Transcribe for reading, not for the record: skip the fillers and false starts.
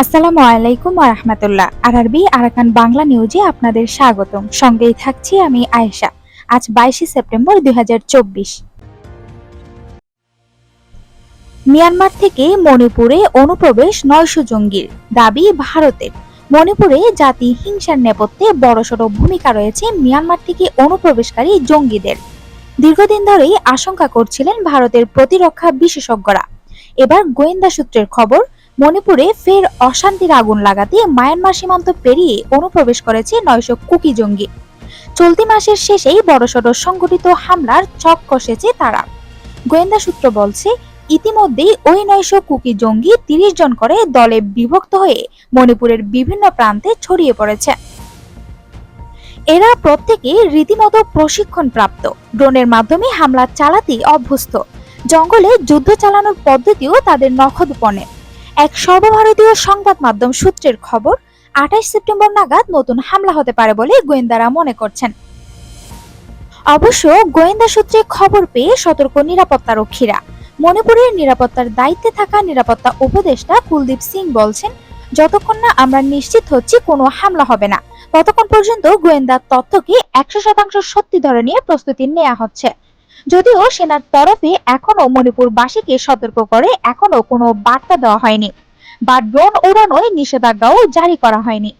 আসসালামু আলাইকুম ওয়া রাহমাতুল্লাহ। আরআরবি আরাকান বাংলা নিউজে আপনাদের স্বাগতম। সঙ্গেই থাকছি আমি আয়েশা। আজ 22 সেপ্টেম্বর 2024। মিয়ানমার থেকে মণিপুরে অনুপ্রবেশ 900 জঙ্গির দাবি ভারতের। মণিপুরে জাতি হিংসার নেপথ্যে বড়সড় ভূমিকা রয়েছে মিয়ানমার থেকে অনুপ্রবেশকারী জঙ্গিদের। দীর্ঘদিন ধরেই আশঙ্কা করছিলেন ভারতের প্রতিরক্ষা বিশেষজ্ঞরা। এবার গোয়েন্দা সূত্রের খবর, মণিপুরে ফের অশান্তির আগুন লাগাতে মায়ানমার সীমান্ত পেরিয়ে অনুপ্রবেশ করেছে 900 কুকি জঙ্গি। চলতি মাসের শেষেই বড়সড় সংগঠিত হামলার ছক কষেছে তারা। গোয়েন্দা সূত্র বলছে, ইতিমধ্যেই ওই 900 কুকি জঙ্গি 30 জন করে দলে বিভক্ত হয়ে মণিপুরের বিভিন্ন প্রান্তে ছড়িয়ে পড়েছে। এরা প্রত্যেকে রীতিমতো প্রশিক্ষণ প্রাপ্ত, ড্রোনের মাধ্যমে হামলা চালাতে অভ্যস্ত। জঙ্গলে যুদ্ধ চালানোর পদ্ধতিও তাদের নখদর্পণে। এক সর্বভারতীয় সংবাদ মাধ্যম সূত্রের খবর, 28 সেপ্টেম্বর নাগাদ নতুন হামলা হতে পারে বলে গোয়েন্দারা মনে করছেন। অবশ্য গোয়েন্দা সূত্রে খবর পেয়ে সতর্ক নিরাপত্তারক্ষীরা। মণিপুরের নিরাপত্তার দায়িত্বে থাকা নিরাপত্তা উপদেষ্টা কুলদীপ সিং বলছেন, যতক্ষণ না আমরা নিশ্চিত হচ্ছি কোনো হামলা হবে না, ততক্ষণ পর্যন্ত গোয়েন্দা তথ্যকে 100% সত্যি ধরে নিয়ে প্রস্তুতি নেওয়া হচ্ছে। যদিও সেনার তরফে এখনো মণিপুরবাসীকে সতর্ক করে এখনো কোনো বার্তা দেওয়া হয়নি বা ড্রোন উড়ানোয় নিষেধাজ্ঞাও জারি করা হয়নি।